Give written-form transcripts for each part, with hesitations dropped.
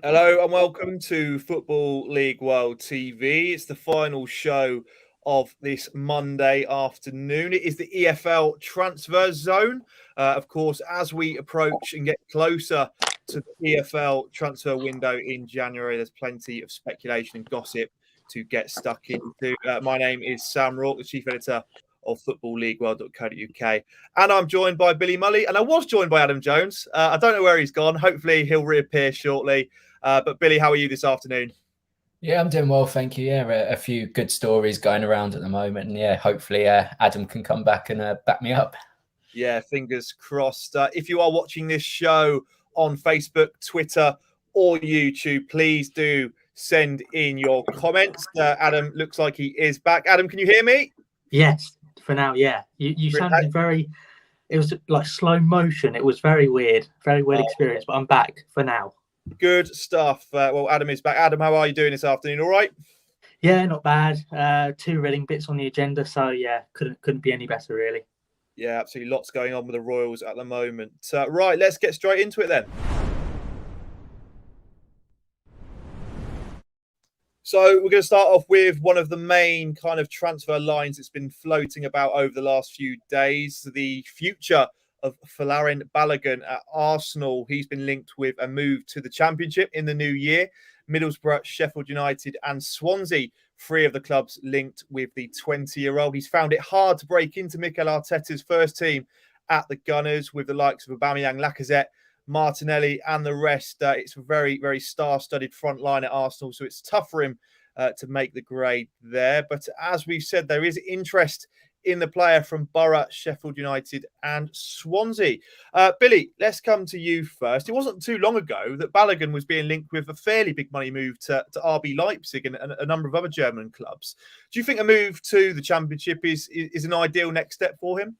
Hello and welcome to Football League World TV. It's the final show of this Monday afternoon. It is the EFL transfer zone. Of course, as we approach and get closer to the EFL transfer window in January, there's plenty of speculation and gossip to get stuck into. My name is Sam Rourke, the chief editor of footballleagueworld.co.uk. And I'm joined by Billy Mulley, and I was joined by Adam Jones. I don't know where he's gone. Hopefully he'll reappear shortly. But Billy, how are you this afternoon? Yeah, I'm doing well, thank you. Yeah, a few good stories going around at the moment, and yeah, hopefully Adam can come back and back me up. Yeah, fingers crossed. If you are watching this show on Facebook, Twitter, or YouTube, please do send in your comments. Adam looks like he is back. Adam, can you hear me? Yes, for now, yeah. You sounded very. It was like slow motion. It was very weird experience. But I'm back for now. Good stuff. Well, Adam is back. Adam, how are you doing this afternoon? All right? Yeah, not bad. Two Reading bits on the agenda, so yeah, couldn't be any better, really. Yeah, absolutely. Lots going on with the Royals at the moment. Right, let's get straight into it then. So we're going to start off with one of the main kind of transfer lines that's been floating about over the last few days. The future of Folarin Balogun at Arsenal. He's been linked with a move to the Championship in the new year. Middlesbrough, Sheffield United and Swansea, three of the clubs linked with the 20-year-old. He's found it hard to break into Mikel Arteta's first team at the Gunners with the likes of Aubameyang, Lacazette, Martinelli and the rest. It's a very, very star-studded front line at Arsenal, so it's tough for him to make the grade there. But as we've said, there is interest in the player from Boro, Sheffield United and Swansea. Billy, let's come to you first. It wasn't too long ago that Balogun was being linked with a fairly big money move to RB Leipzig and a number of other German clubs. Do you think a move to the Championship is an ideal next step for him?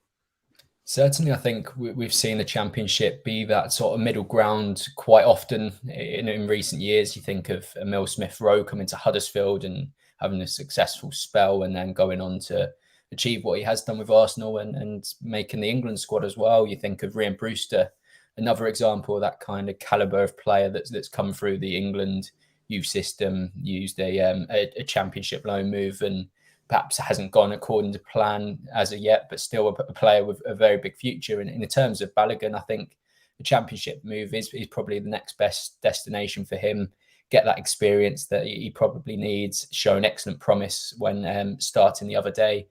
Certainly, I think we've seen the Championship be that sort of middle ground quite often in recent years. You think of Emil Smith-Rowe coming to Huddersfield and having a successful spell and then going on to achieve what he has done with Arsenal and making the England squad as well. You think of Ryan Brewster, another example of that kind of calibre of player that's come through the England youth system, used a Championship loan move and perhaps hasn't gone according to plan as of yet, but still a player with a very big future. And in terms of Balogun, I think the Championship move is probably the next best destination for him. Get that experience that he probably needs, show an excellent promise when starting the other day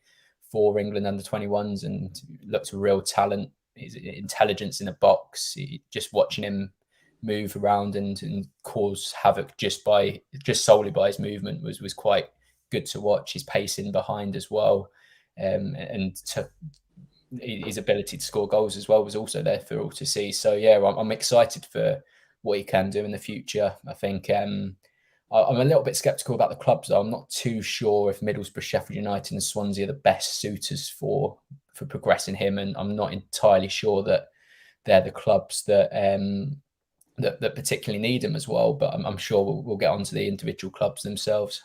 for England under-21s and looks a real talent. His intelligence in the box, just watching him move around and cause havoc just solely by his movement was quite good to watch. His pacing behind as well, and his ability to score goals as well was also there for all to see. So yeah, I'm excited for what he can do in the future. I think I'm a little bit sceptical about the clubs though. I'm not too sure if Middlesbrough, Sheffield United and Swansea are the best suitors for progressing him, and I'm not entirely sure that they're the clubs that particularly need him as well. But I'm sure we'll get onto the individual clubs themselves.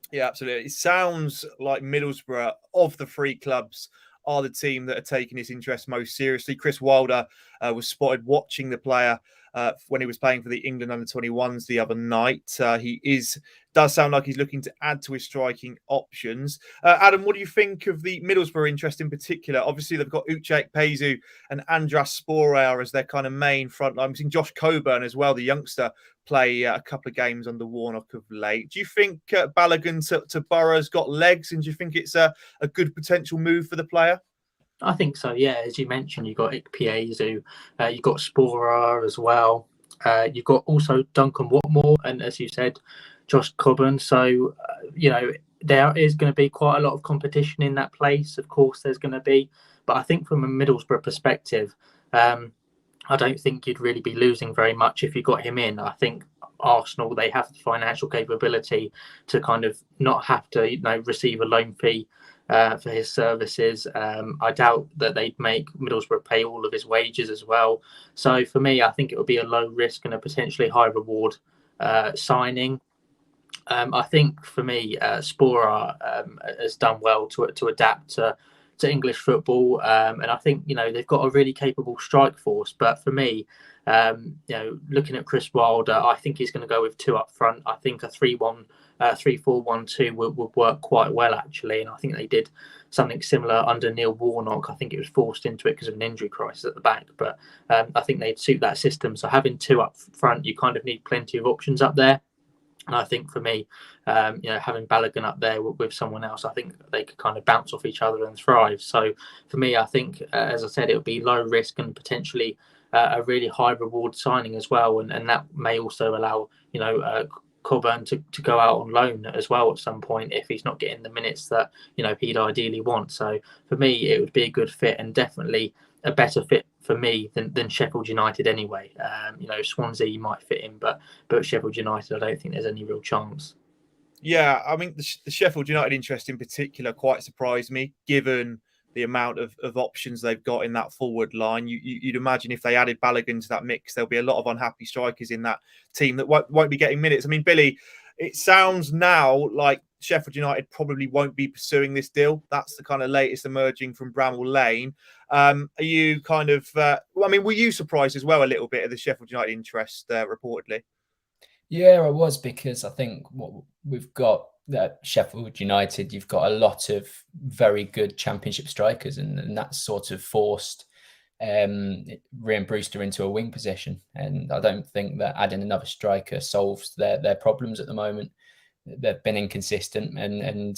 Yeah, absolutely. It sounds like Middlesbrough, of the three clubs, are the team that are taking his interest most seriously. Chris Wilder was spotted watching the player when he was playing for the England under-21s the other night. Does sound like he's looking to add to his striking options. Adam, what do you think of the Middlesbrough interest in particular? Obviously, they've got Uche Pezu and Andras Sporar as their kind of main front line. We've seen Josh Coburn as well, the youngster, play a couple of games under Warnock of late. Do you think Balogun to Boro's got legs, and do you think it's a good potential move for the player? I think so, yeah. As you mentioned, you've got Ikpeazu, you've got Sporar as well. You've got also Duncan Watmore, and as you said, Josh Coburn. So, there is going to be quite a lot of competition in that place. Of course, there's going to be. But I think from a Middlesbrough perspective, I don't think you'd really be losing very much if you got him in. I think Arsenal, they have the financial capability to kind of not have to, receive a loan fee for his services. I doubt that they'd make Middlesbrough pay all of his wages as well. So for me, I think it would be a low risk and a potentially high reward signing. I think for me, Sporar has done well to adapt to English football, and I think they've got a really capable strike force. But for me, looking at Chris Wilder, I think he's going to go with two up front. I think a 3-1, 3-4-1-2 would work quite well actually, and I think they did something similar under Neil Warnock. I think it was forced into it because of an injury crisis at the back, but I think they'd suit that system. So having two up front, you kind of need plenty of options up there. And I think for me, having Balogun up there with someone else, I think they could kind of bounce off each other and thrive. So for me, I think, as I said, it would be low risk and potentially a really high reward signing as well. And that may also allow, Coburn to go out on loan as well at some point if he's not getting the minutes that he'd ideally want. So for me, it would be a good fit and definitely a better fit for me than Sheffield United anyway. Swansea might fit in, but Sheffield United, I don't think there's any real chance. Yeah, I mean, the Sheffield United interest in particular quite surprised me, given the amount of options they've got in that forward line. You'd imagine if they added Balogun to that mix, there'll be a lot of unhappy strikers in that team that won't be getting minutes. I mean, Billy, it sounds now like Sheffield United probably won't be pursuing this deal. That's the kind of latest emerging from Bramall Lane. Are you kind of, were you surprised as well a little bit of the Sheffield United interest reportedly? Yeah, I was, because I think what we've got at Sheffield United, you've got a lot of very good Championship strikers, and that's sort of forced Ryan Brewster into a wing position. And I don't think that adding another striker solves their problems at the moment. They've been inconsistent and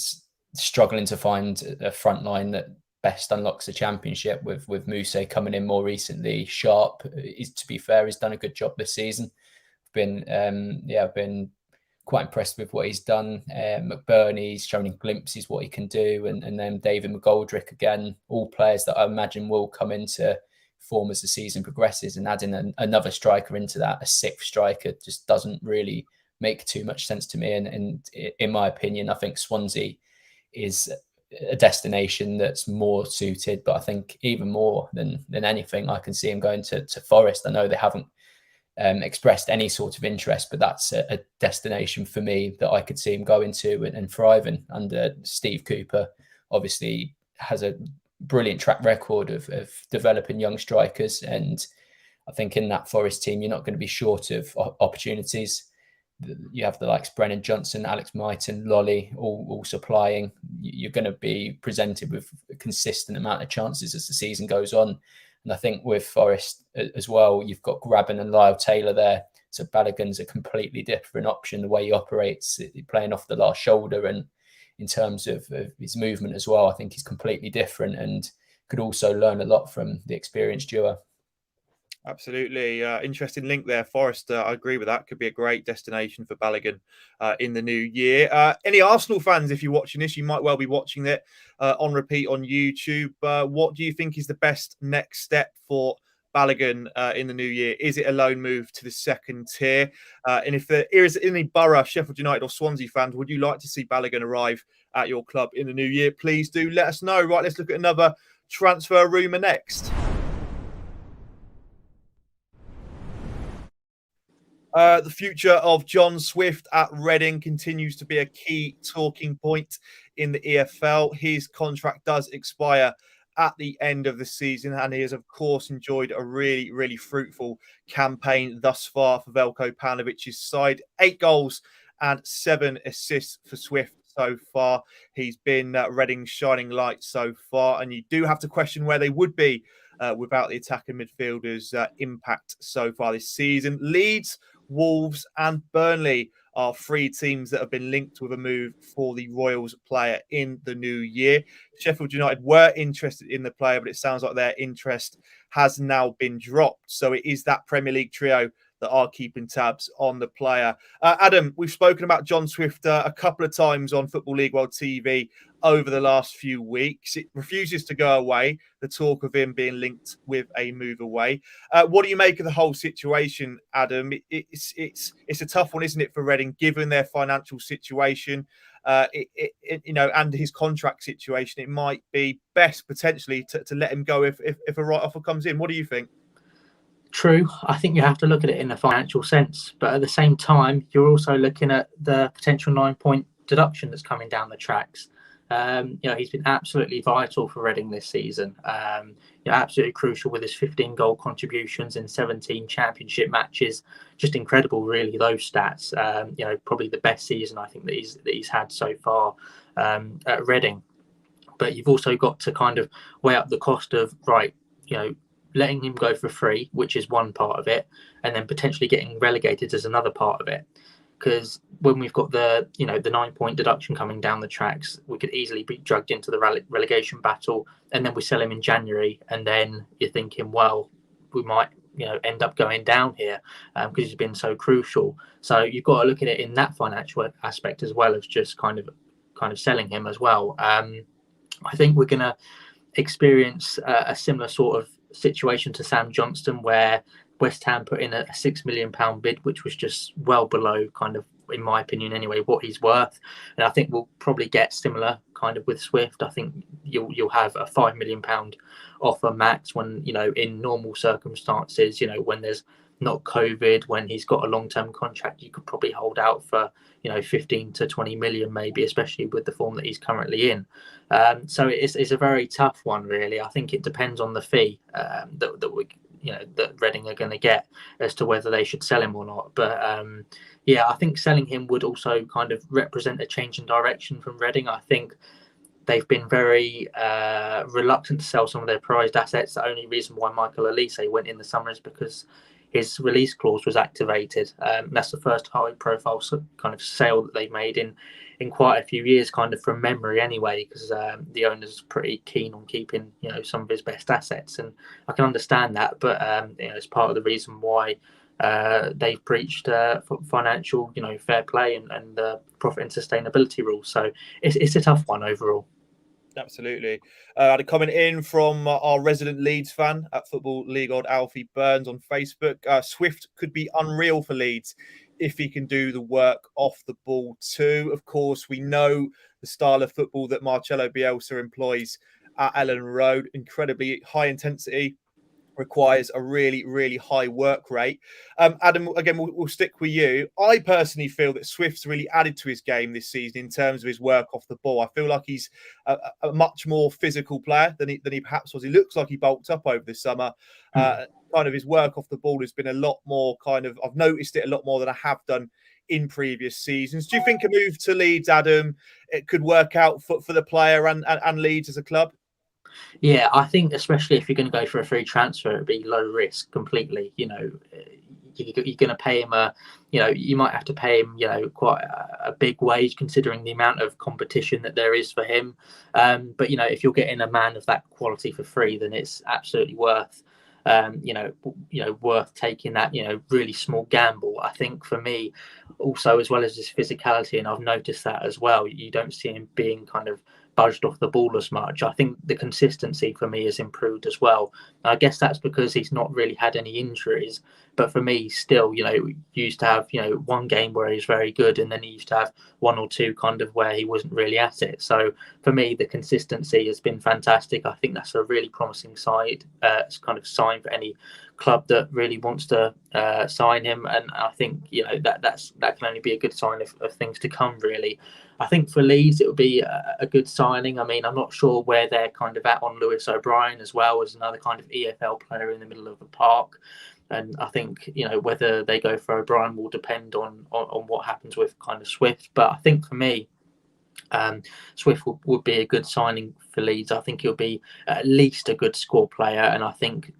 struggling to find a front line that best unlocks the Championship. With Mulley coming in more recently, Sharp, to be fair, has done a good job this season. I've been quite impressed with what he's done. McBurney's shown in glimpses what he can do, and then David McGoldrick again, all players that I imagine will come into form as the season progresses. And adding another striker into that, a sixth striker, just doesn't really make too much sense to me. And in my opinion, I think Swansea is a destination that's more suited. But I think even more than anything, I can see him going to Forest. I know they haven't expressed any sort of interest, but that's a destination for me that I could see him going to and thriving under Steve Cooper. Obviously has a brilliant track record of developing young strikers, and I think in that Forest team you're not going to be short of opportunities. You have the likes Brennan Johnson, Alex Mighton, Lolly, all supplying. You're going to be presented with a consistent amount of chances as the season goes on. And I think with Forest as well, you've got Grabban and Lyle Taylor there. So Balogun's a completely different option, the way he operates, playing off the last shoulder. And in terms of his movement as well, I think he's completely different and could also learn a lot from the experienced duo. Absolutely. Interesting link there, Forest. I agree with that. Could be a great destination for Balogun in the new year. Any Arsenal fans, if you're watching this, you might well be watching it on repeat on YouTube. What do you think is the best next step for Balogun in the new year? Is it a loan move to the second tier? And if there is any Boro, Sheffield United or Swansea fans, would you like to see Balogun arrive at your club in the new year? Please do let us know. Right, let's look at another transfer rumour next. The future of John Swift at Reading continues to be a key talking point in the EFL. His contract does expire at the end of the season, and he has, of course, enjoyed a really, really fruitful campaign thus far for Veljko Paunovic's side. 8 goals and 7 assists for Swift so far. He's been Reading's shining light so far, and you do have to question where they would be without the attacking midfielders' impact so far this season. Leeds, Wolves and Burnley are 3 teams that have been linked with a move for the Royals player in the new year. Sheffield United were interested in the player, but it sounds like their interest has now been dropped. So it is that Premier League trio that are keeping tabs on the player. Adam, we've spoken about John Swift a couple of times on Football League World TV over the last few weeks. It refuses to go away, the talk of him being linked with a move away. What do you make of the whole situation, Adam? It's a tough one, isn't it, for Reading, given their financial situation, and his contract situation? It might be best potentially to let him go if a right offer comes in. What do you think? True. I think you have to look at it in a financial sense, but at the same time, you're also looking at the potential 9-point deduction that's coming down the tracks. He's been absolutely vital for Reading this season. Absolutely crucial with his 15 goal contributions in 17 championship matches. Just incredible, really, those stats. Probably the best season I think that he's had so far at Reading. But you've also got to kind of weigh up the cost of, letting him go for free, which is one part of it, and then potentially getting relegated is another part of it. Because when we've got the 9-point deduction coming down the tracks, we could easily be dragged into the relegation battle, and then we sell him in January, and then you're thinking, well, we might end up going down here because he's been so crucial. So you've got to look at it in that financial aspect as well as just kind of selling him as well. I think we're going to experience a similar sort of situation to Sam Johnston, where West Ham put in a £6 million bid, which was just well below, kind of, in my opinion anyway, what he's worth. And I think we'll probably get similar kind of with Swift. I think you'll have a £5 million offer max when, in normal circumstances, when there's not COVID, when he's got a long-term contract, you could probably hold out for 15 to 20 million maybe, especially with the form that he's currently in. So it's a very tough one, really. I think it depends on the fee that Reading are going to get as to whether they should sell him or not. But I think selling him would also kind of represent a change in direction from Reading. I think they've been very reluctant to sell some of their prized assets. The only reason why Michael Elise went in the summer is because his release clause was activated. That's the first high-profile kind of sale that they've made in quite a few years, kind of from memory anyway, because the owner's pretty keen on keeping some of his best assets, and I can understand that. But it's part of the reason why they've breached financial fair play and the profit and sustainability rules. So it's a tough one overall. Absolutely. I had a comment in from our resident Leeds fan at Football League old Alfie Burns on Facebook. Swift could be unreal for Leeds if he can do the work off the ball too. Of course, we know the style of football that Marcelo Bielsa employs at Ellen Road. Incredibly high intensity, requires a really, really high work rate. Adam, again, we'll stick with you. I personally feel that Swift's really added to his game this season in terms of his work off the ball. I feel like he's a much more physical player than he perhaps was. He looks like he bulked up over the summer. Kind of his work off the ball has been a lot more I've noticed it a lot more than I have done in previous seasons. Do you think a move to Leeds, Adam, it could work out for the player and Leeds as a club? Yeah, I think especially if you're going to go for a free transfer, it'd be low risk completely. You're going to pay him you might have to pay him, quite a big wage considering the amount of competition that there is for him. But if you're getting a man of that quality for free, then it's absolutely worth worth taking that really small gamble. I think for me also, as well as his physicality, and I've noticed that as well, you don't see him being kind of budged off the ball as much. I think the consistency for me has improved as well. I guess that's because he's not really had any injuries, but for me still, used to have one game where he's very good, and then he used to have one or two kind of where he wasn't really at it. So for me, the consistency has been fantastic. I think that's a really promising sign for any club that really wants to sign him, and I think that can only be a good sign of things to come, really. I think for Leeds it would be a good signing. I mean, I'm not sure where they're kind of at on Lewis O'Brien as well, as another kind of EFL player in the middle of the park. And I think whether they go for O'Brien will depend on what happens with kind of Swift. But I think for me, Swift would be a good signing for Leeds. I think he'll be at least a good squad player, and I think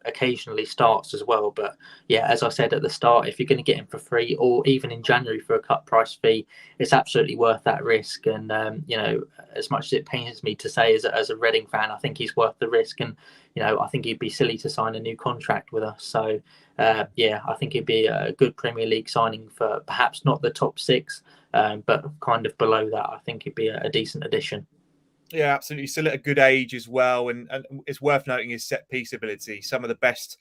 occasionally starts as well. But yeah, as I said at the start, if you're going to get him for free or even in January for a cut price fee, it's absolutely worth that risk. And as much as it pains me to say as a Reading fan, I think he's worth the risk, and I think he'd be silly to sign a new contract with us. So I think he'd be a good Premier League signing for perhaps not the top six, but kind of below that. I think it'd be a decent addition. Yeah, absolutely. Still at a good age as well. And it's worth noting his set piece ability. Some of the best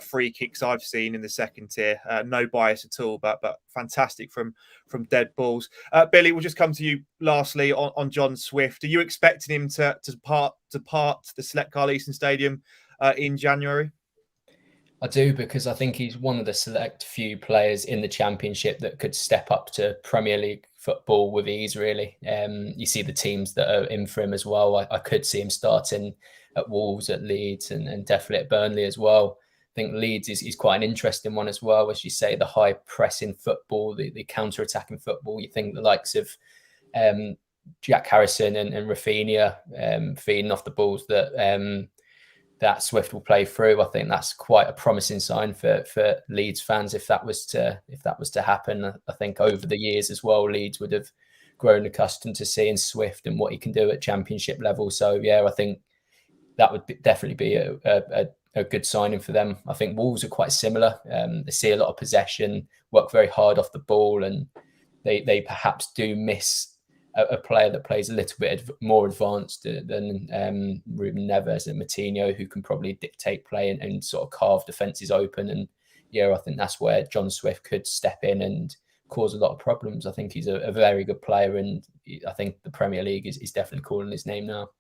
free kicks I've seen in the second tier. No bias at all, but fantastic from dead balls. Billy, we'll just come to you lastly on John Swift. Are you expecting him to depart the Select Carlton Stadium in January? I do, because I think he's one of the select few players in the Championship that could step up to Premier League football with ease, really. You see the teams that are in for him as well. I could see him starting at Wolves, at Leeds, and definitely at Burnley as well. I think Leeds is quite an interesting one as well. As you say, the high pressing football, the counter-attacking football. You think the likes of Jack Harrison and Rafinha feeding off the balls that Swift will play through. I think that's quite a promising sign for Leeds fans if that was to happen. I think over the years as well, Leeds would have grown accustomed to seeing Swift and what he can do at Championship level. So yeah, I think that would definitely be a good signing for them. I think Wolves are quite similar. They see a lot of possession, work very hard off the ball, and they perhaps do miss a player that plays a little bit more advanced than Ruben Neves and Moutinho, who can probably dictate play and sort of carve defences open. And yeah, I think that's where John Swift could step in and cause a lot of problems. I think he's a very good player, and I think the Premier League is definitely calling his name now.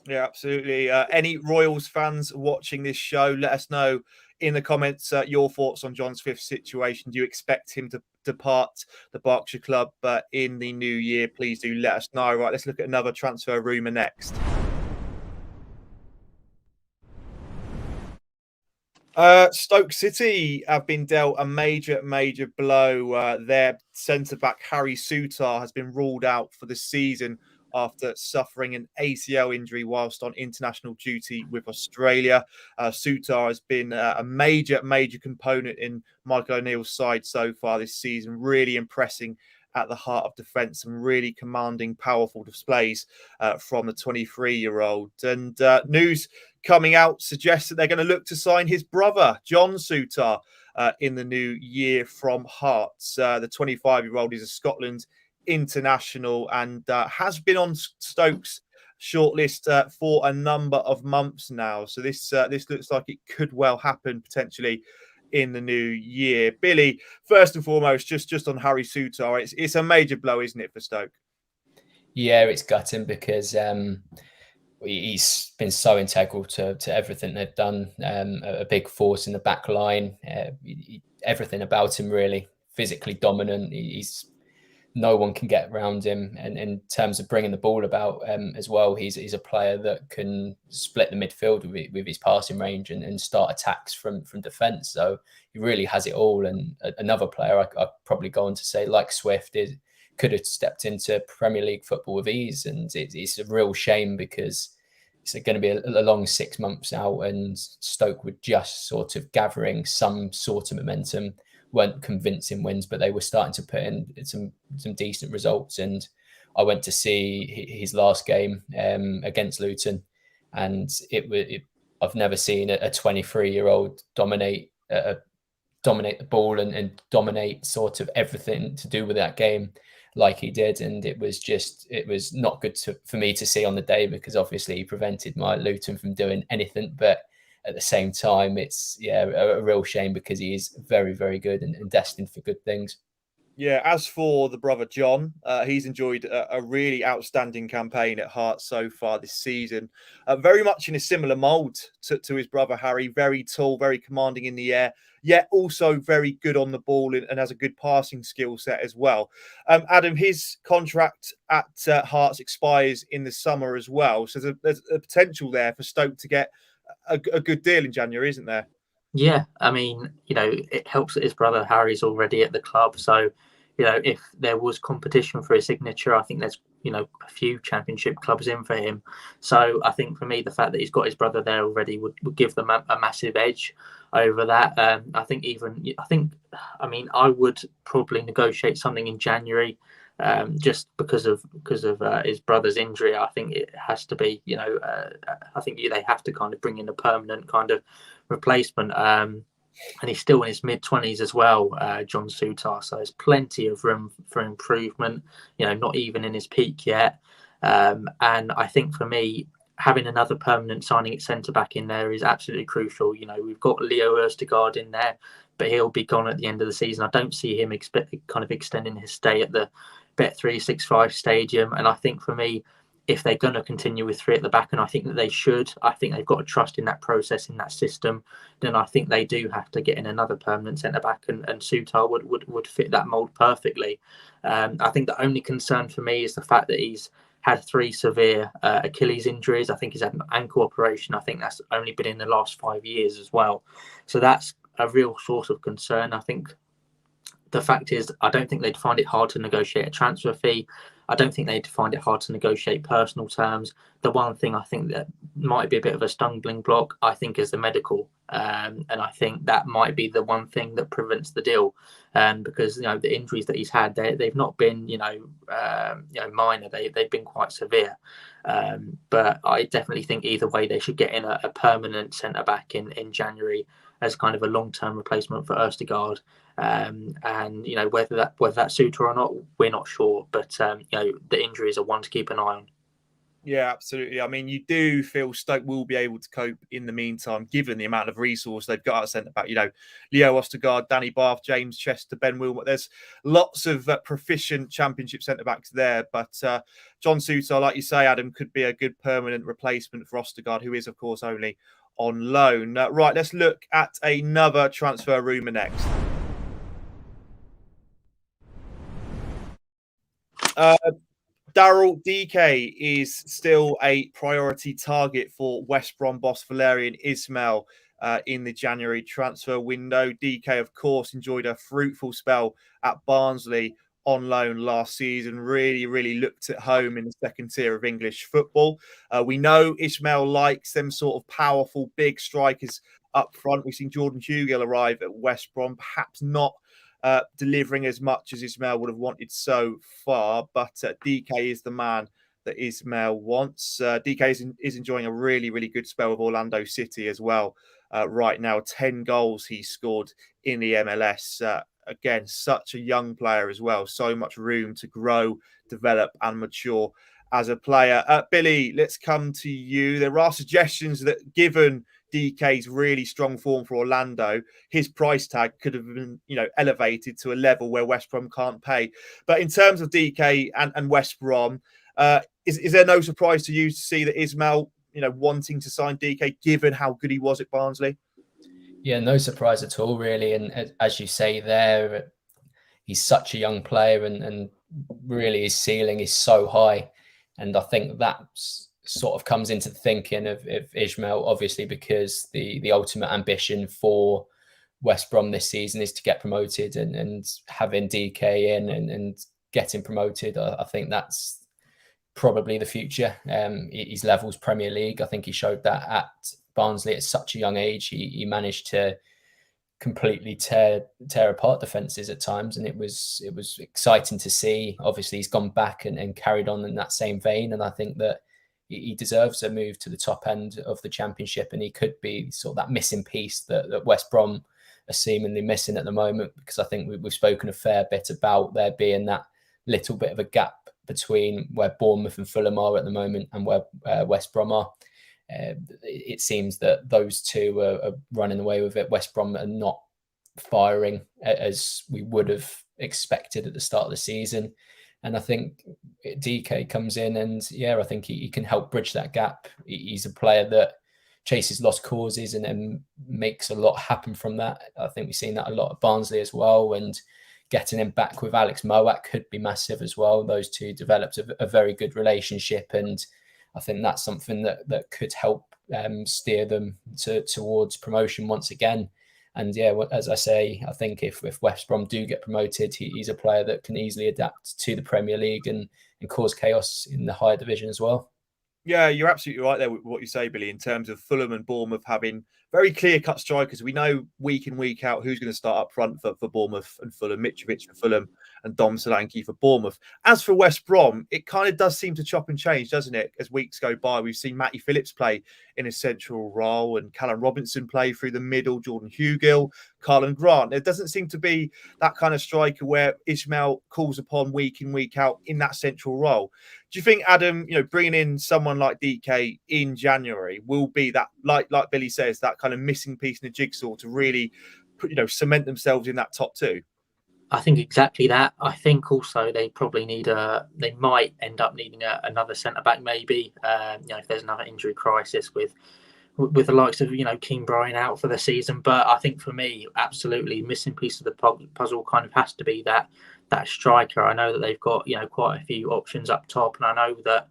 Yeah, absolutely. Any Royals fans watching this show, let us know in the comments your thoughts on John Swift's situation. Do you expect him to depart the Berkshire club in the new year? Please do let us know. Right, let's look at another transfer rumour next. Stoke City have been dealt a major blow. Their centre-back Harry Souttar has been ruled out for the season after suffering an ACL injury whilst on international duty with Australia. Souttar has been a major component in Michael O'Neill's side so far this season, really impressing at the heart of defence and really commanding powerful displays from the 23-year-old. And news coming out suggests that they're going to look to sign his brother, John Souttar, in the new year from Hearts. The 25-year-old is a Scotland international and has been on Stoke's shortlist for a number of months now. So this looks like it could well happen potentially in the new year. Billy, first and foremost, just on Harry Souttar, it's a major blow, isn't it, for Stoke? Yeah, it's gutting because he's been so integral to everything they've done. A big force in the back line. Everything about him really physically dominant. No one can get around him, and in terms of bringing the ball about as well, he's a player that can split the midfield with his passing range and start attacks from defence. So he really has it all. And another player I'd probably go on to say, like Swift, could have stepped into Premier League football with ease, and it's a real shame because it's going to be a long 6 months out, and Stoke were just sort of gathering some sort of momentum. Weren't convincing wins, but they were starting to put in some decent results. And I went to see his last game against Luton, and I've never seen a 23-year-old dominate the ball and dominate sort of everything to do with that game like he did. And it was not good for me to see on the day, because obviously he prevented my Luton from doing anything. But at the same time, it's a real shame because he is very, very good and destined for good things. Yeah, as for the brother John, he's enjoyed a really outstanding campaign at Hearts so far this season. Very much in a similar mould to his brother Harry. Very tall, very commanding in the air, yet also very good on the ball and has a good passing skill set as well. Adam, his contract at Hearts expires in the summer as well. So there's a potential there for Stoke to get a good deal in January, isn't there? Yeah, I mean, it helps that his brother Harry's already at the club. So, if there was competition for his signature, I think there's, a few Championship clubs in for him. So I think for me, the fact that he's got his brother there already would give them a massive edge over that. I would probably negotiate something in January. Just because of his brother's injury. I think it has to be, I think they have to kind of bring in a permanent kind of replacement. And he's still in his mid-20s as well, John Souttar. So there's plenty of room for improvement, not even in his peak yet. And I think for me, having another permanent signing at centre-back in there is absolutely crucial. We've got Leo Østegård in there, but he'll be gone at the end of the season. I don't see him kind of extending his stay at the Bet365 Stadium. And I think for me, if they're going to continue with 3 at the back, and I think that they should, I think they've got to trust in that process, in that system, then I think they do have to get in another permanent centre back, and Souttar would fit that mould perfectly. I think the only concern for me is the fact that he's had 3 severe Achilles injuries. I think he's had an ankle operation. I think that's only been in the last 5 years as well. So that's a real source of concern. I think the fact is, I don't think they'd find it hard to negotiate a transfer fee. I don't think they'd find it hard to negotiate personal terms. The one thing I think that might be a bit of a stumbling block, I think, is the medical. And I think that might be the one thing that prevents the deal. Because, the injuries that he's had, they've not been, minor. They've been quite severe. But I definitely think either way, they should get in a permanent centre-back in January as kind of a long-term replacement for Ørstigård. And whether that's Souttar or not, we're not sure. But the injuries are one to keep an eye on. Yeah, absolutely. I mean, you do feel Stoke will be able to cope in the meantime, given the amount of resource they've got at centre back. Leo Ørstigård, Danny Bath, James Chester, Ben Wilmot. There's lots of proficient Championship centre backs there. But John Souttar, like you say, Adam, could be a good permanent replacement for Ørstigård, who is, of course, only on loan. Right, let's look at another transfer rumour next. Daryl, DK is still a priority target for West Brom boss Valérien Ismaël in the January transfer window. DK, of course, enjoyed a fruitful spell at Barnsley on loan last season, really looked at home in the second tier of English football. We know Ismaël likes them sort of powerful, big strikers up front. We've seen Jordan Hugill arrive at West Brom, perhaps not delivering as much as Ismaël would have wanted so far, but DK is the man that Ismaël wants. DK is enjoying a really good spell with Orlando City as well right now. 10 goals he scored in the MLS. Again, such a young player as well. So much room to grow, develop and mature as a player. Billy, let's come to you. There are suggestions that given DK's really strong form for Orlando, his price tag could have been, elevated to a level where West Brom can't pay. But in terms of DK and West Brom, is there no surprise to you to see that Ismaël, wanting to sign DK given how good he was at Barnsley? Yeah, no surprise at all, really. And as you say there, he's such a young player and really his ceiling is so high. And I think that's sort of comes into the thinking of Ismaël, obviously, because the ultimate ambition for West Brom this season is to get promoted, and having DK in and getting promoted, I think that's probably the future. His levels Premier League. I think he showed that at Barnsley at such a young age. He managed to completely tear apart defenses at times, and it was exciting to see. Obviously, he's gone back and carried on in that same vein, and I think that he deserves a move to the top end of the Championship, and he could be sort of that missing piece that West Brom are seemingly missing at the moment, because I think we've spoken a fair bit about there being that little bit of a gap between where Bournemouth and Fulham are at the moment and where West Brom are. It seems that those two are running away with it. West Brom are not firing as we would have expected at the start of the season. And I think DK comes in and, I think he can help bridge that gap. He's a player that chases lost causes and makes a lot happen from that. I think we've seen that a lot at Barnsley as well. And getting him back with Alex Mowatt could be massive as well. Those two developed a very good relationship. And I think that's something that could help steer them towards promotion once again. And as I say, I think if West Brom do get promoted, he's a player that can easily adapt to the Premier League and cause chaos in the higher division as well. Yeah, you're absolutely right there with what you say, Billy, in terms of Fulham and Bournemouth having very clear-cut strikers. We know week in, week out who's going to start up front for Bournemouth and Fulham, Mitrovic for Fulham and Dom Solanke for Bournemouth. As for West Brom, it kind of does seem to chop and change, doesn't it? As weeks go by, we've seen Matty Phillips play in a central role and Callum Robinson play through the middle, Jordan Hugill, Carlin Grant. There doesn't seem to be that kind of striker where Ismaël calls upon week in, week out in that central role. Do you think, Adam, bringing in someone like DK in January will be that, like Billy says, that kind of missing piece in the jigsaw to really, cement themselves in that top two? I think exactly that. I think also they might end up needing another centre back maybe. If there's another injury crisis with the likes of Keane Bryan out for the season. But I think for me, absolutely missing piece of the puzzle kind of has to be that striker. I know that they've got quite a few options up top, and I know that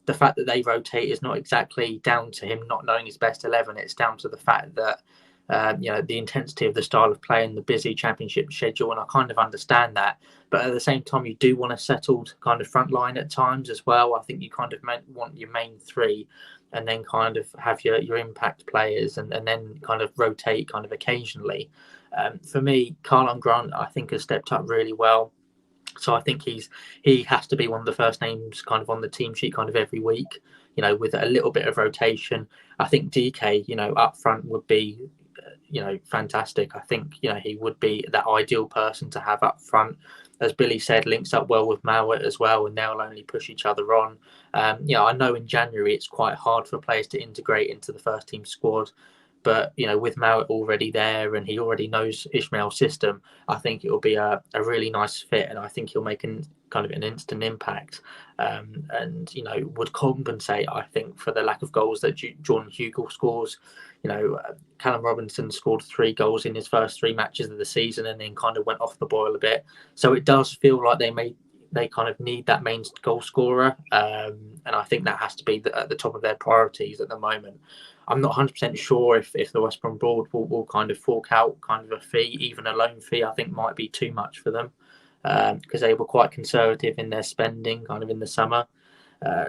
the fact that they rotate is not exactly down to him not knowing his best 11. It's down to the fact that the intensity of the style of play and the busy championship schedule, and I kind of understand that. But at the same time, you do want a settled kind of front line at times as well. I think you kind of want your main three, and then kind of have your impact players, and then kind of rotate kind of occasionally. For me, Carlon Grant, I think, has stepped up really well. So I think he has to be one of the first names kind of on the team sheet kind of every week, with a little bit of rotation. I think DK, up front would be, fantastic. I think, he would be that ideal person to have up front. As Billy said, links up well with Mowat as well, and they'll only push each other on. I know in January it's quite hard for players to integrate into the first team squad. But, with Mowat already there and he already knows Ishmael's system, I think it will be a really nice fit, and I think he'll make an instant impact. And would compensate, I think, for the lack of goals that Jordan Hugill scores. Callum Robinson scored 3 goals in his first 3 matches of the season and then kind of went off the boil a bit. So it does feel like they kind of need that main goal scorer. And I think that has to be at the top of their priorities at the moment. I'm not 100% sure if the West Brom board will kind of fork out kind of a fee, even a loan fee. I think might be too much for them because they were quite conservative in their spending kind of in the summer.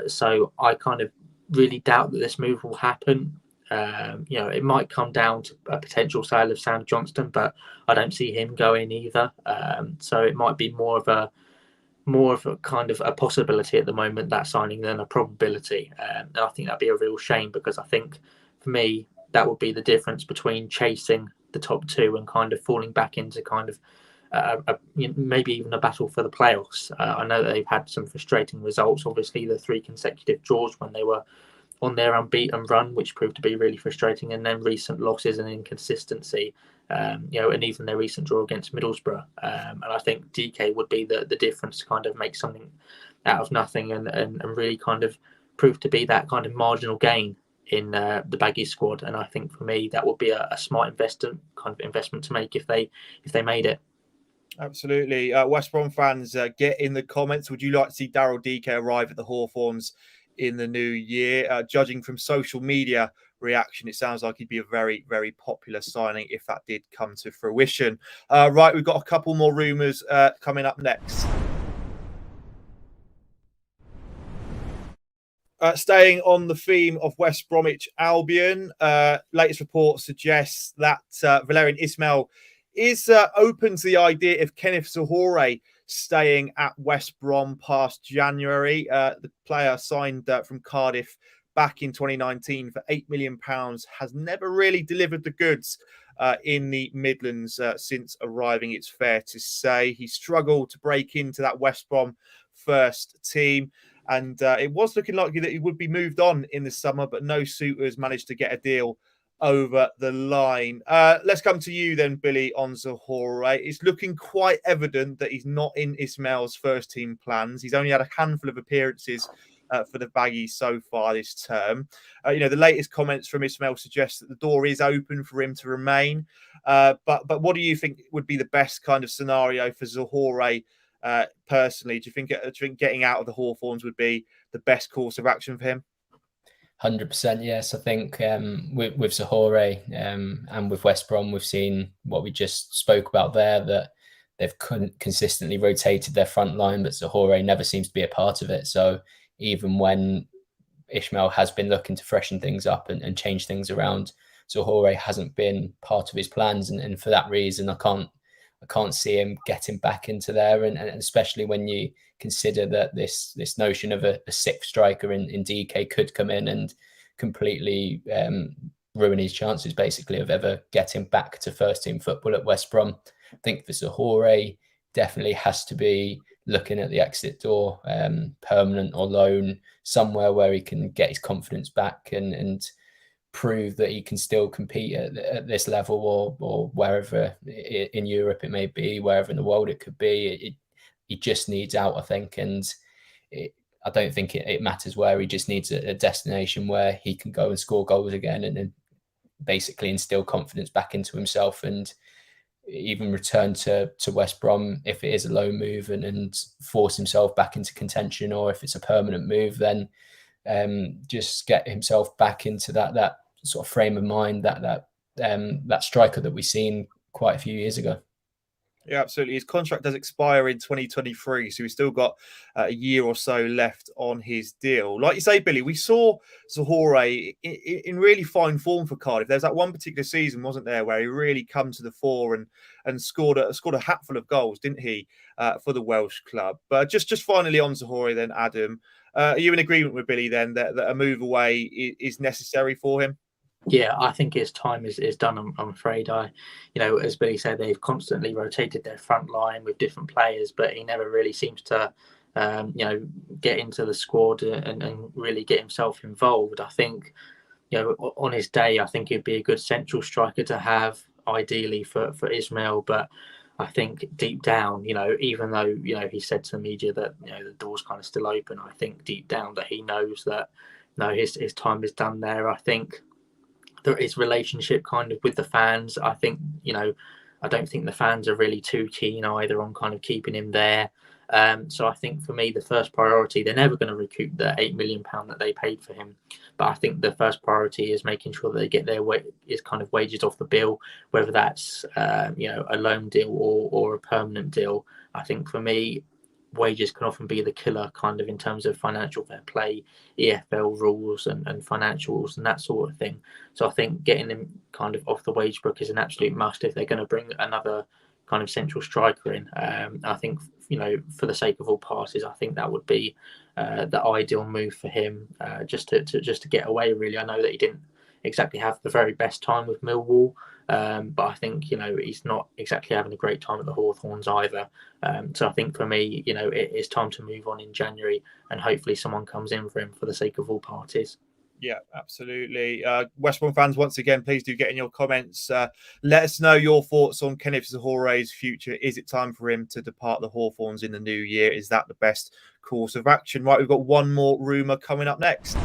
So I kind of really doubt that this move will happen. It might come down to a potential sale of Sam Johnston, but I don't see him going either. So it might be more of a kind of a possibility at the moment, that signing, than a probability. And I think that'd be a real shame, because I think for me that would be the difference between chasing the top 2 and kind of falling back into kind of maybe even a battle for the playoffs. I know that they've had some frustrating results, obviously the 3 consecutive draws when they were on their unbeaten run, which proved to be really frustrating, and then recent losses and inconsistency, and even their recent draw against Middlesbrough. And I think DK would be the difference to kind of make something out of nothing and really kind of prove to be that kind of marginal gain in the Baggy squad. And I think for me that would be a smart investment to make if they made it. Absolutely. West Brom fans, get in the comments. Would you like to see Daryl DK arrive at the Hawthorns in the new year? Judging from social media reaction, it sounds like he'd be a very, very popular signing if that did come to fruition. Right, we've got a couple more rumours coming up next. Staying on the theme of West Bromwich Albion, latest report suggests that Valérien Ismaël is open to the idea of Kenneth Zohore staying at West Brom past January. The player signed from Cardiff back in 2019 for £8 million, has never really delivered the goods in the Midlands since arriving, it's fair to say. He struggled to break into that West Brom first team. And it was looking likely that he would be moved on in the summer, but no suitors managed to get a deal over the line. Let's come to you then, Billy, on Zohore. It's looking quite evident that he's not in Ismail's first team plans. He's only had a handful of appearances for the Baggies so far this term. The latest comments from Ismail suggest that the door is open for him to remain. But what do you think would be the best kind of scenario for Zohore? Personally, do you think getting out of the Hawthorns would be the best course of action for him? 100%, yes. I think with Zohore and with West Brom, we've seen what we just spoke about there, that they've consistently rotated their front line, but Zohore never seems to be a part of it. So even when Ismail has been looking to freshen things up and change things around, Zohore hasn't been part of his plans. And for that reason, I can't see him getting back into there, and especially when you consider that this notion of a sixth striker in DK could come in and completely ruin his chances, basically, of ever getting back to first team football at West Brom. I think for Zohore, definitely has to be looking at the exit door, permanent or loan, somewhere where he can get his confidence back and prove that he can still compete at this level or wherever in Europe it may be, wherever in the world it could be. He just needs out, I think, and I don't think it matters where. He just needs a destination where he can go and score goals again and basically instill confidence back into himself, and even return to West Brom if it is a loan move and force himself back into contention, or if it's a permanent move, then just get himself back into that sort of frame of mind, that striker that we've seen quite a few years ago. Yeah, absolutely. His contract does expire in 2023, so he's still got a year or so left on his deal. Like you say, Billy, we saw Zohore in really fine form for Cardiff. There's that one particular season, wasn't there, where he really come to the fore and scored a hatful of goals, didn't he, for the Welsh club? But just finally on Zohore then, Adam, are you in agreement with Billy then that a move away is necessary for him? Yeah, I think his time is done. I'm afraid. As Billy said, they've constantly rotated their front line with different players, but he never really seems to, get into the squad and really get himself involved. I think, on his day, I think he'd be a good central striker to have, ideally for Ismail. But I think deep down, even though he said to the media that the door's kind of still open, I think deep down that he knows that his time is done there. I think his relationship kind of with the fans, I think, I don't think the fans are really too keen either on kind of keeping him there. So I think for me, the first priority, they're never going to recoup the £8 million that they paid for him. But I think the first priority is making sure that they get their wages off the bill, whether that's, a loan deal or a permanent deal. I think for me, wages can often be the killer kind of in terms of financial fair play, EFL rules and financials and that sort of thing. So I think getting them kind of off the wage book is an absolute must if they're going to bring another kind of central striker in. I think, for the sake of all parties, I think that would be the ideal move for him, just to get away, really. I know that he didn't exactly have the very best time with Millwall, but I think he's not exactly having a great time at the Hawthorns either. So I think for me, it is time to move on in January, and hopefully someone comes in for him for the sake of all parties. Yeah, absolutely. West Brom fans, once again, please do get in your comments. Let us know your thoughts on Kenneth Zohore's future. Is it time for him to depart the Hawthorns in the new year? Is that the best course of action? Right, we've got one more rumour coming up next.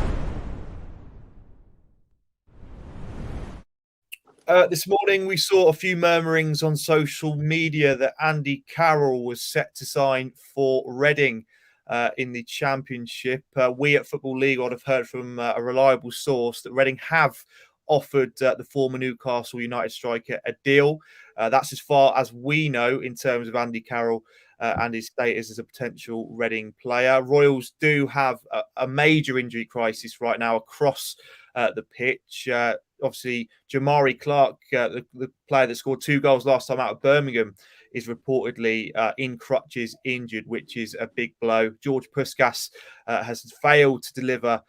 This morning, we saw a few murmurings on social media that Andy Carroll was set to sign for Reading in the Championship. We at Football League would have heard from a reliable source that Reading have offered the former Newcastle United striker a deal. That's as far as we know in terms of Andy Carroll and his status as a potential Reading player. Royals do have a major injury crisis right now across the pitch. Obviously, Jamari Clark, the player that scored 2 goals last time out of Birmingham, is reportedly in crutches, injured, which is a big blow. George Puskas has failed to deliver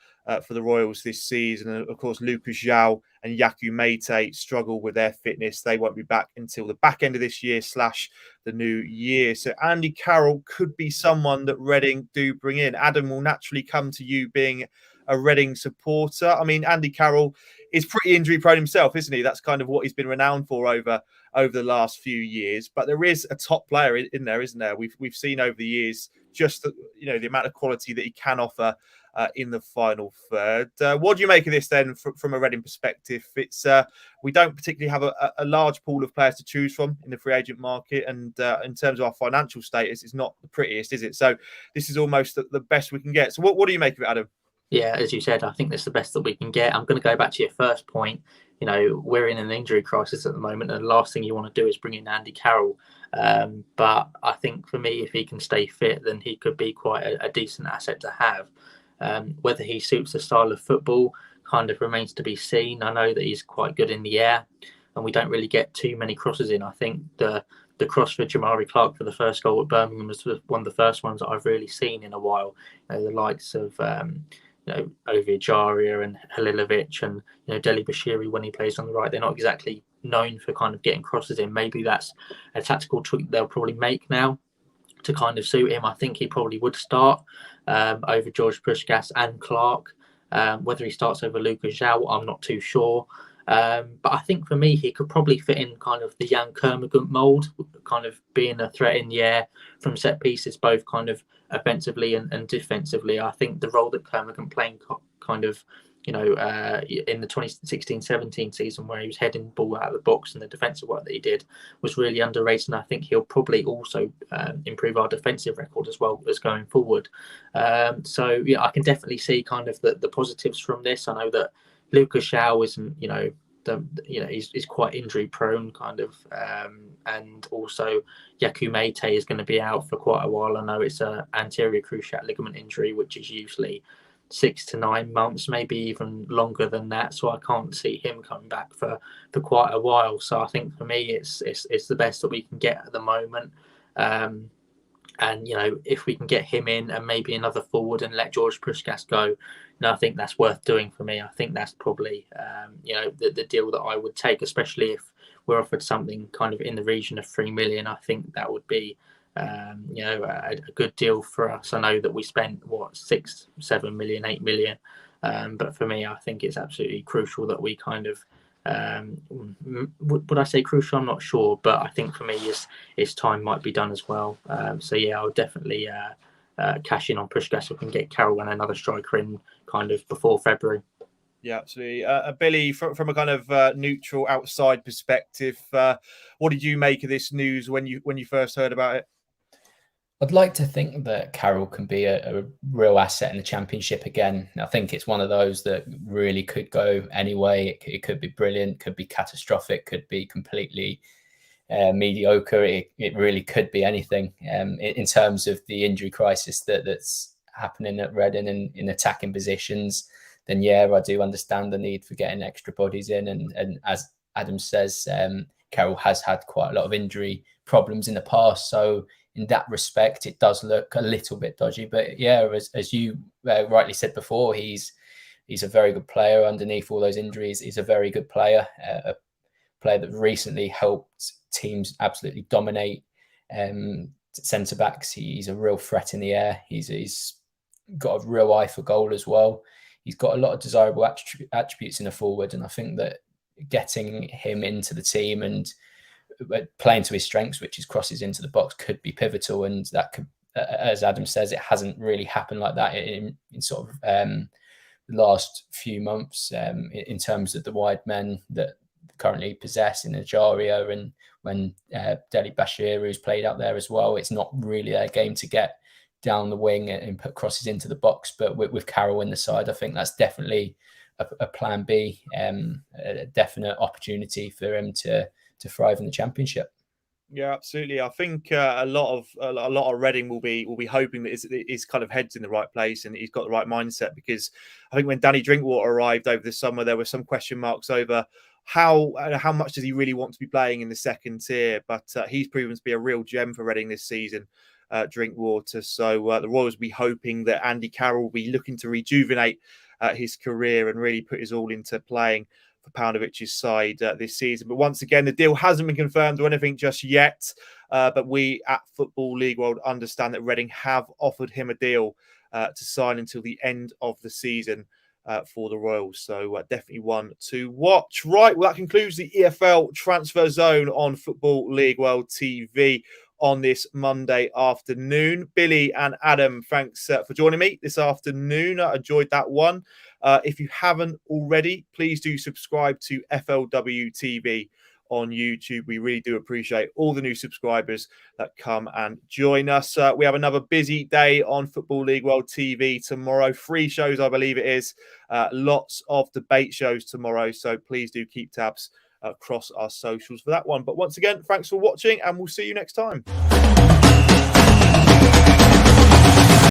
for the Royals this season. And of course, Lucas João and Yaku Mete struggle with their fitness. They won't be back until the back end of this year / the new year. So Andy Carroll could be someone that Reading do bring in. Adam, will naturally come to you being a Reading supporter. I mean, Andy Carroll is pretty injury prone himself, isn't he? That's kind of what he's been renowned for over the last few years. But there is a top player in there, isn't there? We've seen over the years just the amount of quality that he can offer in the final third. What do you make of this then from a Reading perspective? It's we don't particularly have a large pool of players to choose from in the free agent market, and in terms of our financial status, it's not the prettiest, is it? So this is almost the best we can get. So what do you make of it, Adam? Yeah, as you said, I think that's the best that we can get. I'm going to go back to your first point. We're in an injury crisis at the moment, and the last thing you want to do is bring in Andy Carroll. But I think for me, if he can stay fit, then he could be quite a decent asset to have. Whether he suits the style of football kind of remains to be seen. I know that he's quite good in the air, and we don't really get too many crosses in. I think the cross for Jamari Clark for the first goal at Birmingham was one of the first ones that I've really seen in a while. The likes of Ovie Ejaria and Halilovic and Deli Bashiri when he plays on the right, they're not exactly known for kind of getting crosses in. Maybe that's a tactical tweak they'll probably make now to kind of suit him. I think he probably would start over George Puskas and Clark. Whether he starts over Lucas João, I'm not too sure. But I think for me, he could probably fit in kind of the Jan Kermorgant mould, kind of being a threat in the air from set pieces, both kind of offensively and defensively. I think the role that Kermorgant playing kind of, in the 2016-17 season, where he was heading the ball out of the box, and the defensive work that he did was really underrated. And I think he'll probably also improve our defensive record as well as going forward. So yeah, I can definitely see kind of the positives from this. I know that Lucas João isn't, he's quite injury prone kind of, and also Yaku Mate is going to be out for quite a while. I know it's a anterior cruciate ligament injury, which is usually 6 to 9 months, maybe even longer than that. So I can't see him coming back for quite a while. So I think for me, it's the best that we can get at the moment. And if we can get him in and maybe another forward and let George Puskas go, I think that's worth doing for me. I think that's probably the deal that I would take, especially if we're offered something kind of in the region of 3 million. I think that would be a good deal for us. I know that we spent 6, 7 million, 8 million, but for me, I think it's absolutely crucial that we kind of would I say crucial? I'm not sure, but I think for me, his time might be done as well. So yeah, I would definitely cash in on Puskas if we can get Carroll and another striker in kind of before February. Yeah, absolutely. Billy, from a kind of neutral outside perspective, what did you make of this news when you first heard about it? I'd like to think that Carroll can be a real asset in the Championship again. I think it's one of those that really could go any way. It could be brilliant, could be catastrophic, could be completely mediocre. It really could be anything in terms of the injury crisis that's happening at Reading in attacking positions. Then, yeah, I do understand the need for getting extra bodies in. And as Adam says, Carroll has had quite a lot of injury problems in the past. So in that respect, it does look a little bit dodgy. But yeah, as you rightly said before, he's a very good player underneath all those injuries. He's a very good player, a player that recently helped teams absolutely dominate centre-backs. He's a real threat in the air. He's got a real eye for goal as well. He's got a lot of desirable attributes in a forward. And I think that getting him into the team and playing to his strengths, which is crosses into the box, could be pivotal. And that could, as Adam says, it hasn't really happened like that in sort of the last few months in terms of the wide men that currently possess in Ajaria, and when Deli Bashiru's played out there as well. It's not really their game to get down the wing and put crosses into the box. But with Carroll in the side, I think that's definitely a plan B, a definite opportunity for him to thrive in the Championship. Yeah, absolutely. I think a lot of Reading will be hoping that his kind of head's in the right place and he's got the right mindset, because I think when Danny Drinkwater arrived over the summer, there were some question marks over how much does he really want to be playing in the second tier. But he's proven to be a real gem for Reading this season, Drinkwater. So the Royals will be hoping that Andy Carroll will be looking to rejuvenate his career and really put his all into playing for Paunovic's side this season. But once again, the deal hasn't been confirmed or anything just yet. But we at Football League World understand that Reading have offered him a deal to sign until the end of the season for the Royals. So definitely one to watch. Right, well, that concludes the EFL Transfer Zone on Football League World TV on this Monday afternoon. Billy and Adam, thanks for joining me this afternoon. I enjoyed that one. If you haven't already, please do subscribe to FLW TV on YouTube. We really do appreciate all the new subscribers that come and join us. We have another busy day on Football League World TV tomorrow. 3 shows, I believe it is. Lots of debate shows tomorrow. So please do keep tabs across our socials for that one. But once again, thanks for watching and we'll see you next time.